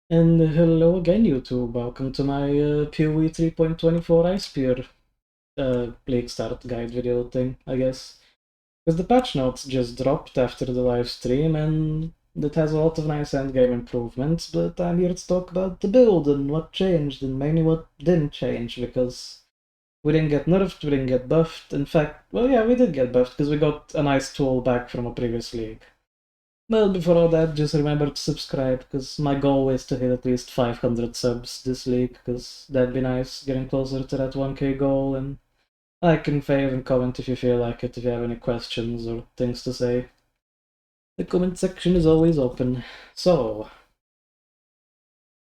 And hello again, YouTube. Welcome to my PoE 3.24 Ice Spear Leaguestarter guide video thing, I guess. Because the patch notes just dropped after the live stream, and it has a lot of nice endgame improvements, but I'm here to talk about the build and what changed, and mainly what didn't change, because we didn't get nerfed, we didn't get buffed. In fact, well, yeah, we did get buffed, because we got a nice tool back from a previous league. Well, before all that, just remember to subscribe, because my goal is to hit at least 500 subs this league, because that'd be nice, getting closer to that 1k goal, and like and fave and comment if you feel like it, if you have any questions or things to say. The comment section is always open. So,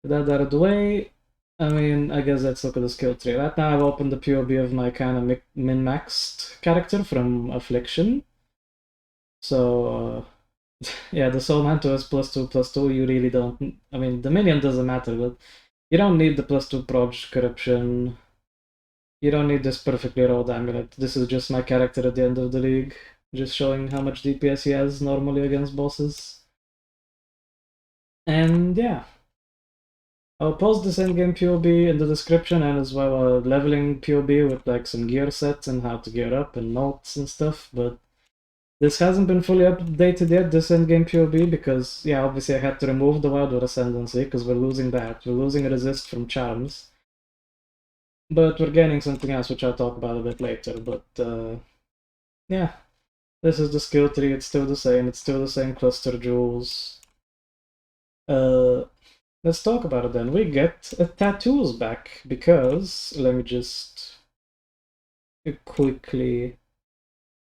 with that out of the way, I guess let's look at the skill tree. Right now I've opened the POB of my kind of min-maxed character from Affliction. So, yeah, the Soul Mantle is +2/+2. You really don't. I mean, the minion doesn't matter, but you don't need the +2 Proj Corruption. You don't need this perfectly rolled amulet. This is just my character at the end of the league, just showing how much DPS he has normally against bosses. And yeah, I'll post this endgame POB in the description, and as well a leveling POB with like some gear sets and how to gear up and notes and stuff, but this hasn't been fully updated yet, this endgame POB, because, yeah, obviously I had to remove the Wildwood Ascendancy, because we're losing that. We're losing resist from charms. But we're gaining something else, which I'll talk about a bit later. But, yeah, this is the skill tree. It's still the same. It's still the same cluster jewels. Let's talk about it then. We get tattoos back, because, let me just quickly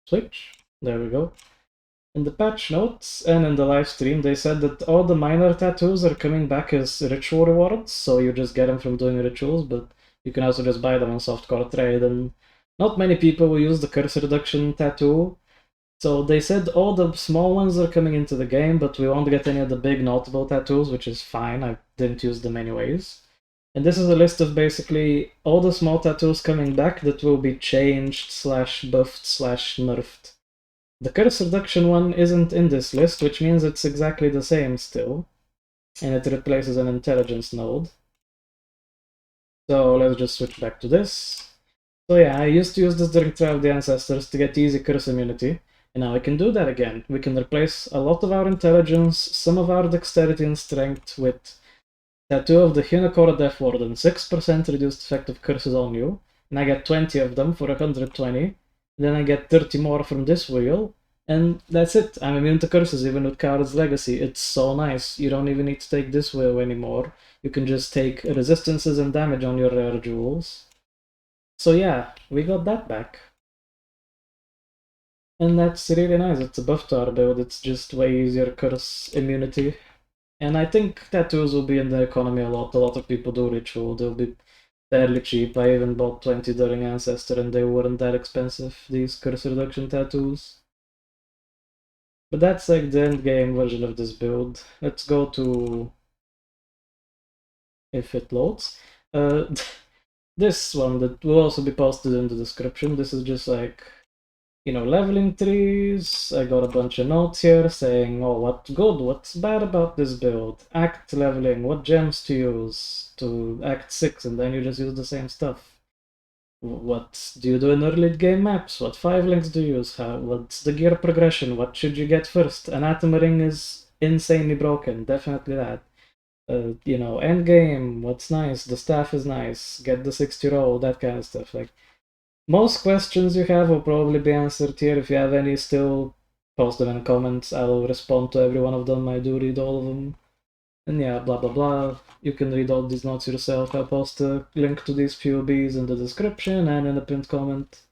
switch. There we go. In the patch notes and in the live stream, they said that all the minor tattoos are coming back as ritual rewards, so you just get them from doing rituals, but you can also just buy them on softcore trade, and not many people will use the curse reduction tattoo. So they said all the small ones are coming into the game, but we won't get any of the big notable tattoos, which is fine. I didn't use them anyways. And this is a list of basically all the small tattoos coming back that will be changed / buffed / nerfed. The curse reduction one isn't in this list, which means it's exactly the same still, and it replaces an intelligence node. So let's just switch back to this. So yeah, I used to use this during Trial of the Ancestors to get easy curse immunity, and now we can do that again. We can replace a lot of our intelligence, some of our dexterity and strength with Tattoo of the Hunakora Death Warden, 6% reduced effective curses on you, and I get 20 of them for 120, then I get 30 more from this wheel, and that's it. I'm immune to curses even with Coward's Legacy. It's so nice. You don't even need to take this wheel anymore. You can just take resistances and damage on your rare jewels. So yeah, we got that back. And that's really nice. It's a buff to our build. It's just way easier curse immunity. And I think tattoos will be in the economy a lot. A lot of people do ritual. They'll be fairly cheap. I even bought 20 during Ancestor and they weren't that expensive, these curse reduction tattoos. But that's like the end game version of this build. Let's go to, if it loads. This one that will also be posted in the description. This is just like, you know, leveling trees. I got a bunch of notes here saying, oh, what's good, what's bad about this build, act leveling, what gems to use to act 6, and then you just use the same stuff. What do you do in early game maps? What 5 links do you use? What's the gear progression? What should you get first? Anatomy ring is insanely broken, definitely that. You know, end game, what's nice? The staff is nice. Get the 60 roll, that kind of stuff. Like, most questions you have will probably be answered here. If you have any still, post them in the comments. I'll respond to every one of them. I do read all of them. And yeah, blah blah blah. You can read all these notes yourself. I'll post a link to these POBs in the description and in the pinned comment.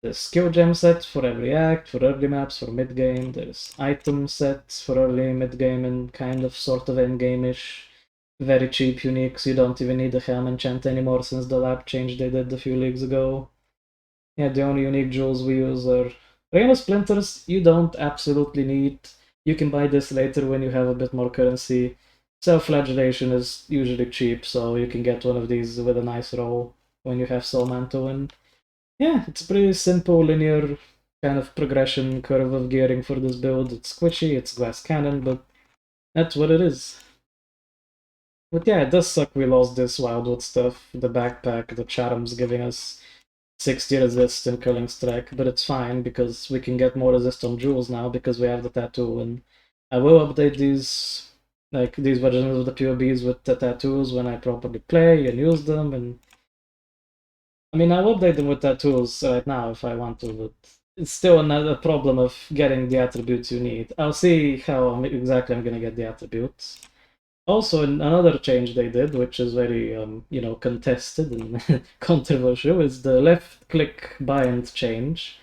There's skill gem sets for every act, for early maps, for mid-game. There's item sets for early, mid-game, and kind of sort of endgame-ish. Very cheap uniques. You don't even need a helm enchant anymore since the lab change they did a few leagues ago. Yeah, the only unique jewels we use are Rain of Splinters. You don't absolutely need. You can buy this later when you have a bit more currency. Self-flagellation is usually cheap, so you can get one of these with a nice roll when you have Soul Mantle. And yeah, it's pretty simple, linear kind of progression curve of gearing for this build. It's squishy, it's glass cannon, but that's what it is. But yeah, it does suck we lost this Wildwood stuff, the backpack, the charms giving us 60 resist and killing strike, but it's fine because we can get more resist on jewels now because we have the tattoo, and I will update these versions of the POBs with the tattoos when I properly play and use them, and I mean I'll update them with tattoos right now if I want to, but it's still another problem of getting the attributes you need. I'll see how exactly I'm gonna get the attributes. Also, another change they did, which is very, contested and controversial, is the left-click bind change.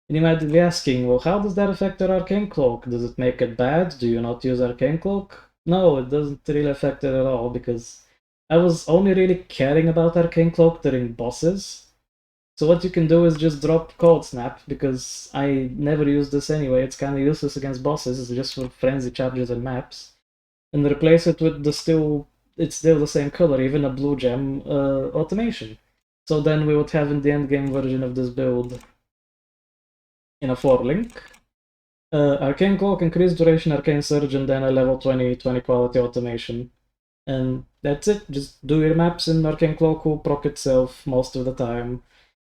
And you might be asking, well, how does that affect our Arcane Cloak? Does it make it bad? Do you not use Arcane Cloak? No, it doesn't really affect it at all, because I was only really caring about Arcane Cloak during bosses. So what you can do is just drop Cold Snap, because I never use this anyway. It's kind of useless against bosses. It's just for frenzy charges and maps, and replace it with it's still the same color, even a blue gem automation. So then we would have in the end game version of this build in a 4 link. Arcane Cloak, increased duration, Arcane Surge, and then a level 20 quality automation. And that's it. Just do your maps in Arcane Cloak, will proc itself most of the time.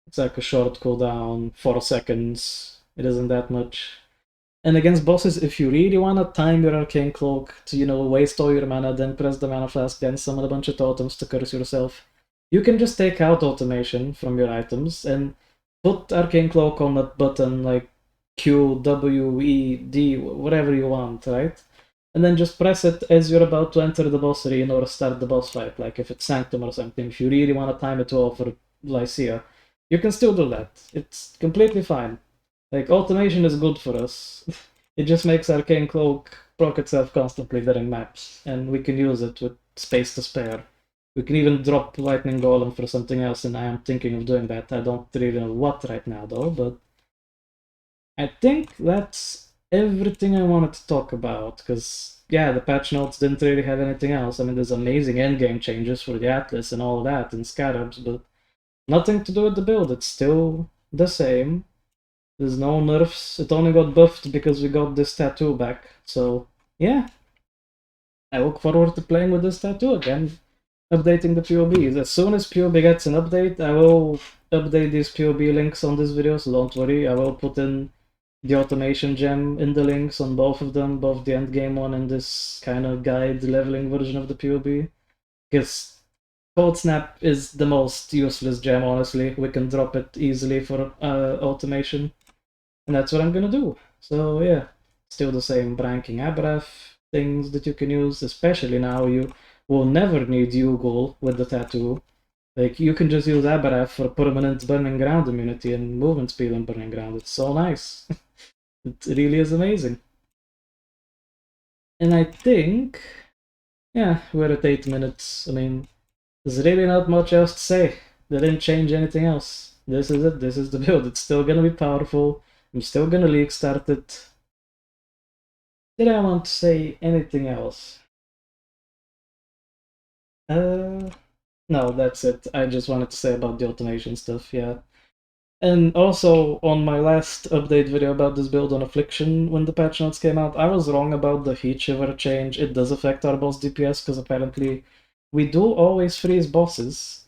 It's like a short cooldown, 4 seconds. It isn't that much. And against bosses, if you really want to time your Arcane Cloak to, waste all your mana, then press the mana flask, then summon a bunch of totems to curse yourself, you can just take out automation from your items and put Arcane Cloak on that button like Q, W, E, D, whatever you want, right? And then just press it as you're about to enter the boss arena or start the boss fight, like if it's Sanctum or something. If you really want to time it well for Lycia, you can still do that. It's completely fine. Like, automation is good for us. It just makes Arcane Cloak proc itself constantly during maps, and we can use it with space to spare. We can even drop Lightning Golem for something else, and I am thinking of doing that. I don't really know what right now, though, but I think that's everything I wanted to talk about, because, yeah, the patch notes didn't really have anything else. I mean, there's amazing endgame changes for the Atlas and all that, and Scarabs, but nothing to do with the build. It's still the same. There's no nerfs. It only got buffed because we got this tattoo back. So, yeah. I look forward to playing with this tattoo again. Updating the POBs. As soon as POB gets an update, I will update these POB links on this video, so don't worry. I will put in the automation gem in the links on both of them, both the endgame one and this kind of guide leveling version of the POB. Because Cold Snap is the most useless gem, honestly. We can drop it easily for automation. And that's what I'm gonna do. So yeah, still the same branking Abraf things that you can use, especially now you will never need Ugol with the tattoo. Like, you can just use Abraf for permanent burning ground immunity and movement speed on burning ground. It's so nice. It really is amazing. And I think, yeah, we're at 8 minutes. I mean, there's really not much else to say. They didn't change anything else. This is it. This is the build. It's still gonna be powerful. I'm still gonna Leaguestart it. Did I want to say anything else? No, that's it. I just wanted to say about the automation stuff, yeah. And also, on my last update video about this build on Affliction, when the patch notes came out, I was wrong about the Heatshiver change. It does affect our boss DPS, because apparently we do always freeze bosses.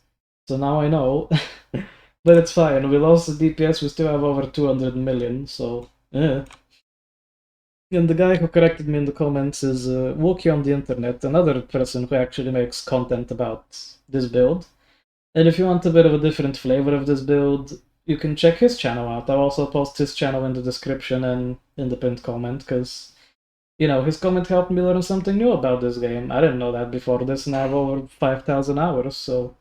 So now I know. But it's fine. We lost the DPS, we still have over 200 million, so... And the guy who corrected me in the comments is Wookie on the internet, another person who actually makes content about this build. And if you want a bit of a different flavor of this build, you can check his channel out. I'll also post his channel in the description and in the pinned comment, because, his comment helped me learn something new about this game. I didn't know that before this, and I have over 5,000 hours, so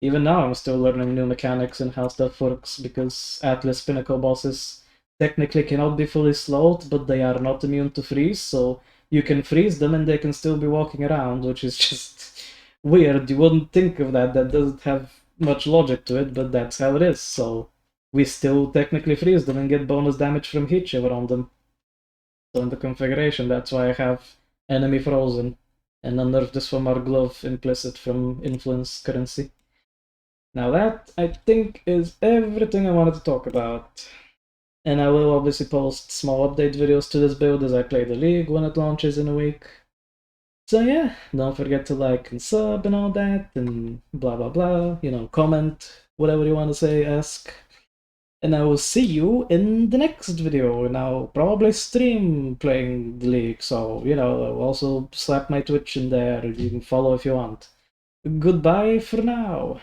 even now I'm still learning new mechanics and how stuff works, because Atlas Pinnacle bosses technically cannot be fully slowed, but they are not immune to freeze, so you can freeze them and they can still be walking around, which is just weird. You wouldn't think of that. That doesn't have much logic to it, but that's how it is. So we still technically freeze them and get bonus damage from Heatshiver on them. So in the configuration, that's why I have enemy frozen and unnerf this from our glove implicit from influence currency. Now that, I think, is everything I wanted to talk about. And I will obviously post small update videos to this build as I play the League when it launches in a week. So yeah, don't forget to like and sub and all that, and blah blah blah, you know, comment, whatever you want to say, ask. And I will see you in the next video, and I'll probably stream playing the League, so, you know, I'll also slap my Twitch in there, you can follow if you want. Goodbye for now.